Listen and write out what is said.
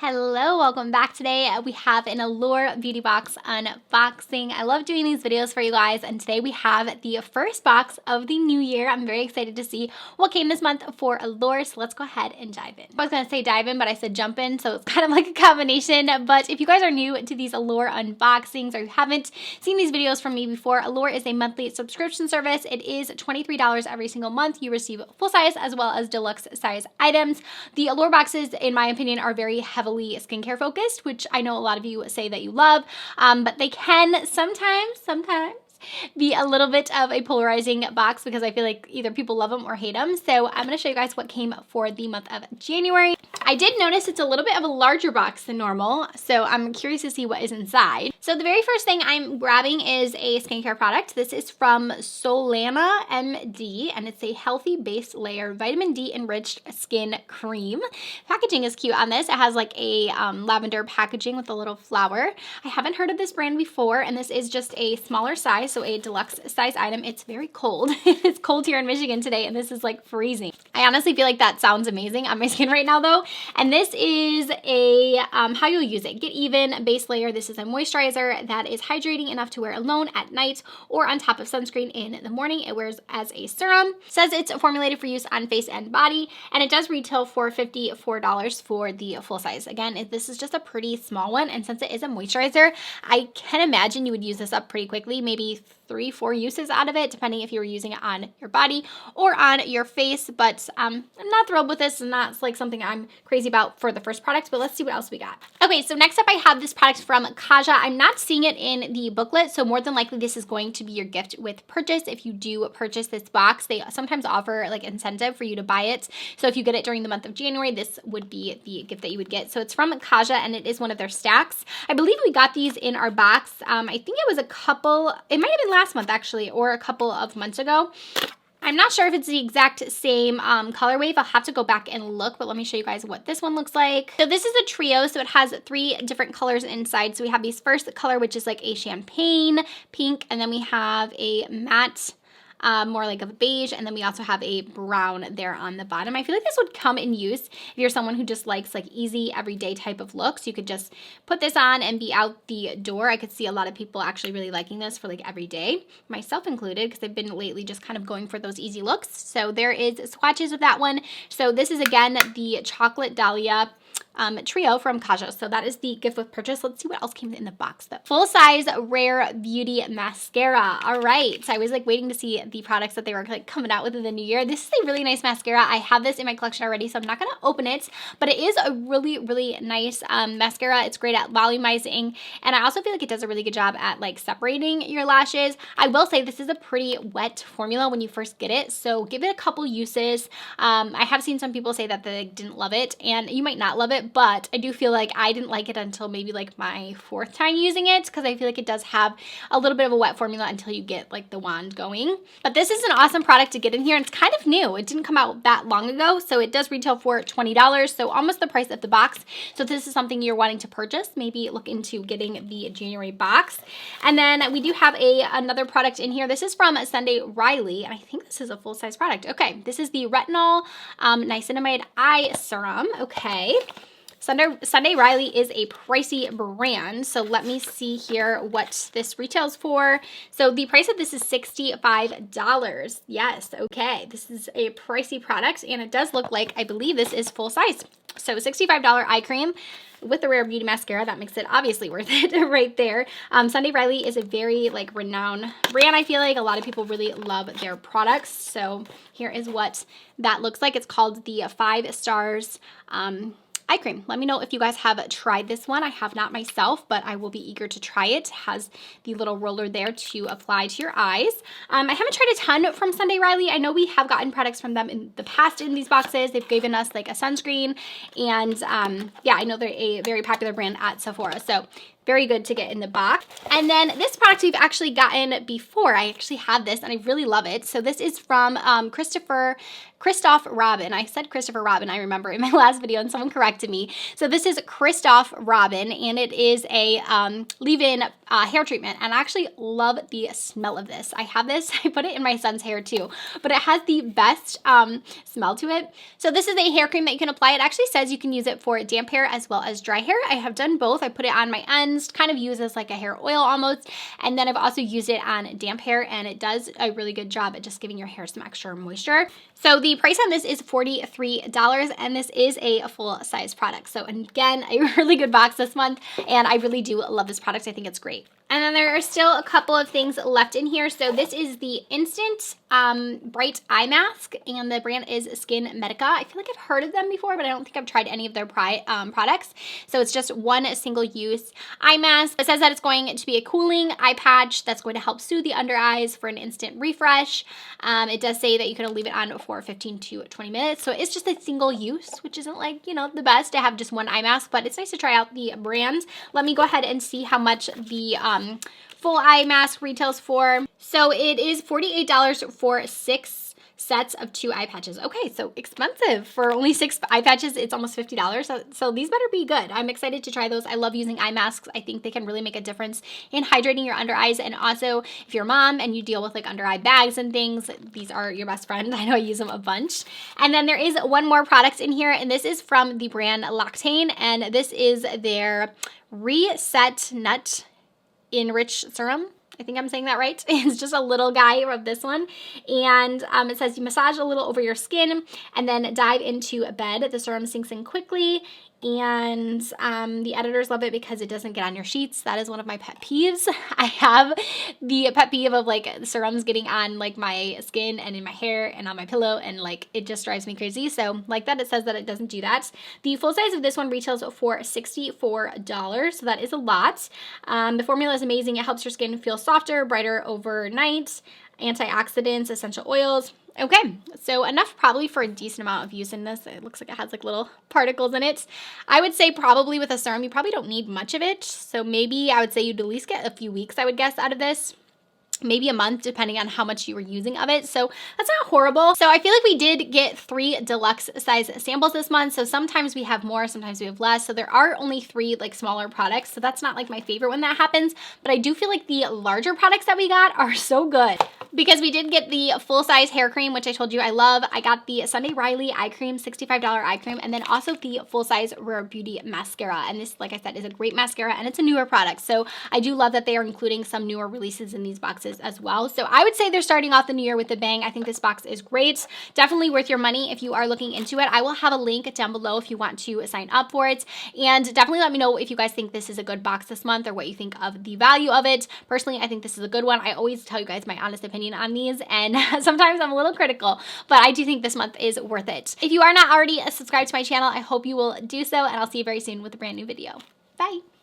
Hello, welcome back. Today we have an Allure Beauty box unboxing. I love doing these videos for you guys, and today we have the first box of the new year. I'm very excited to see what came this month for Allure, so let's go ahead and dive in. I was going to say dive in, but I said jump in, so it's kind of like a combination. But if you guys are new to these Allure unboxings or you haven't seen these videos from me before, Allure is a monthly subscription service. It is $23 every single month. You receive full size as well as deluxe size items. The Allure boxes, in my opinion, are very heavily skincare focused, which I know a lot of you say that you love, but they can sometimes be a little bit of a polarizing box because I feel like either people love them or hate them. So I'm going to show you guys what came for the month of January. I did notice it's a little bit of a larger box than normal, so I'm curious to see what is inside. So the very first thing I'm grabbing is a skincare product. This is from Solana MD, and it's a healthy base layer vitamin D enriched skin cream. Packaging is cute on this. It has like a lavender packaging with a little flower. I haven't heard of this brand before, and this is just a smaller size, so a deluxe size item. It's very cold. It's cold here in Michigan today, and this is like freezing. I honestly feel like that sounds amazing on my skin right now though. And this is a, how you'll use it. Get Even base layer. This is a moisturizer that is hydrating enough to wear alone at night or on top of sunscreen in the morning. It wears as a serum. It says it's formulated for use on face and body, and it does retail for $54 for the full size. Again, this is just a pretty small one, and since it is a moisturizer, I can imagine you would use this up pretty quickly, maybe 3-4 uses out of it, depending if you were using it on your body or on your face. But I'm not thrilled with this, and that's like something I'm crazy about for the first product, but let's see what else we got. Okay, so next up I have this product from Kaja. I'm not seeing it in the booklet, so more than likely this is going to be your gift with purchase. If you do purchase this box, they sometimes offer like incentive for you to buy it. So if you get it during the month of January, this would be the gift that you would get. So it's from Kaja, and it is one of their stacks. I believe we got these in our box. I think it was a couple, it might have been last month actually, or a couple of months ago. I'm not sure if it's the exact same color wave. I'll have to go back and look, but let me show you guys what this one looks like. So this is a trio, so it has 3 different colors inside. So we have these first color, which is like a champagne pink, and then we have a matte, more like a beige, and then we also have a brown there on the bottom. I feel like this would come in use if you're someone who just likes like easy everyday type of looks. You could just put this on and be out the door. I could see a lot of people actually really liking this for like every day, myself included, because I've been lately just kind of going for those easy looks. So there is swatches of that one. So this is again the Chocolate Dahlia trio from Kaja. So that is the gift with purchase. Let's see what else came in the box though. Full size Rare Beauty mascara. All right, so I was like waiting to see the products that they were like coming out with in the new year. This is a really nice mascara. I have this in my collection already, so I'm not going to open it, but it is a really nice mascara. It's great at volumizing, and I also feel like it does a really good job at like separating your lashes. I will say this is a pretty wet formula when you first get it, so give it a couple uses. I have seen some people say that they didn't love it, and you might not love it, but I do feel like I didn't like it until maybe like my 4th time using it, because I feel like it does have a little bit of a wet formula until you get like the wand going. But this is an awesome product to get in here, and it's kind of new. It didn't come out that long ago, so it does retail for $20, so almost the price of the box. So if this is something you're wanting to purchase, maybe look into getting the January box. And then we do have another product in here. This is from Sunday Riley, and I think this is a full-size product. Okay, this is the Retinol Niacinamide Eye Serum. Okay. Sunday Riley is a pricey brand, so let me see here what this retails for. So the price of this is $65. Yes, okay. This is a pricey product, and it does look like, I believe this is full size. So $65 eye cream with the Rare Beauty mascara. That makes it obviously worth it right there. Sunday Riley is a very like renowned brand. I feel like a lot of people really love their products. So here is what that looks like. It's called the 5 Stars eye cream. Let me know if you guys have tried this one. I have not myself, but I will be eager to try it. It has the little roller there to apply to your eyes. I haven't tried a ton from Sunday Riley. I know we have gotten products from them in the past in these boxes. They've given us like a sunscreen, and yeah, I know they're a very popular brand at Sephora. So very good to get in the box. And then this product we've actually gotten before. I actually have this and I really love it. So this is from Christopher Christoph Robin. I said Christopher Robin, I remember, in my last video, and someone corrected me. So this is Christoph Robin, and it is a leave-in hair treatment, and I actually love the smell of this. I have this, I put it in my son's hair too, but it has the best smell to it. So this is a hair cream that you can apply. It actually says you can use it for damp hair as well as dry hair. I have done both. I put it on my ends, kind of use as like a hair oil almost, and then I've also used it on damp hair, and it does a really good job at just giving your hair some extra moisture. So the price on this is $43, and this is a full-size product. So again, a really good box this month, and I really do love this product. I think it's great. And then there are still a couple of things left in here. So this is the Instant Bright Eye Mask, and the brand is Skin Medica. I feel like I've heard of them before, but I don't think I've tried any of their products. So it's just one single-use eye mask. It says that it's going to be a cooling eye patch that's going to help soothe the under eyes for an instant refresh. It does say that you can leave it on for 15 to 20 minutes. So it's just a single use, which isn't like, you know, the best to have just one eye mask, but it's nice to try out the brand. Let me go ahead and see how much the full eye mask retails for. So it is $48 for 6 sets of 2 eye patches. Okay, so expensive. For only 6 eye patches, it's almost $50. So these better be good. I'm excited to try those. I love using eye masks. I think they can really make a difference in hydrating your under eyes. And also, if you're a mom and you deal with like under eye bags and things, these are your best friend. I know I use them a bunch. And then there is one more product in here, and this is from the brand Lactane, and this is their Reset Nut Enriched Serum. I think I'm saying that right. It's just a little guy of this one. And it says you massage a little over your skin and then dive into bed. The serum sinks in quickly. And the editors love it because it doesn't get on your sheets. That is one of my pet peeves. I have the pet peeve of like serums getting on like my skin and in my hair and on my pillow, and like it just drives me crazy. So like that, it says that it doesn't do that. The full size of this one retails for $64, so that is a lot. The formula is amazing. It helps your skin feel softer, brighter overnight. Antioxidants, essential oils. Okay, so enough probably for a decent amount of use in this. It looks like it has like little particles in it. I would say probably with a serum, you probably don't need much of it. So maybe I would say you'd at least get a few weeks, I would guess, out of this. Maybe a month, depending on how much you were using of it. So that's not horrible. So I feel like we did get 3 deluxe size samples this month. So sometimes we have more, sometimes we have less. So there are only 3 like smaller products. So that's not like my favorite when that happens. But I do feel like the larger products that we got are so good, because we did get the full size hair cream, which I told you I love. I got the Sunday Riley eye cream, $65 eye cream, and then also the full size Allure Beauty mascara. And this, like I said, is a great mascara, and it's a newer product. So I do love that they are including some newer releases in these boxes as well. So I would say they're starting off the new year with a bang. I think this box is great. Definitely worth your money if you are looking into it. I will have a link down below if you want to sign up for it. And definitely let me know if you guys think this is a good box this month or what you think of the value of it. Personally, I think this is a good one. I always tell you guys my honest opinion on these, and sometimes I'm a little critical, but I do think this month is worth it. If you are not already subscribed to my channel, I hope you will do so, and I'll see you very soon with a brand new video. Bye.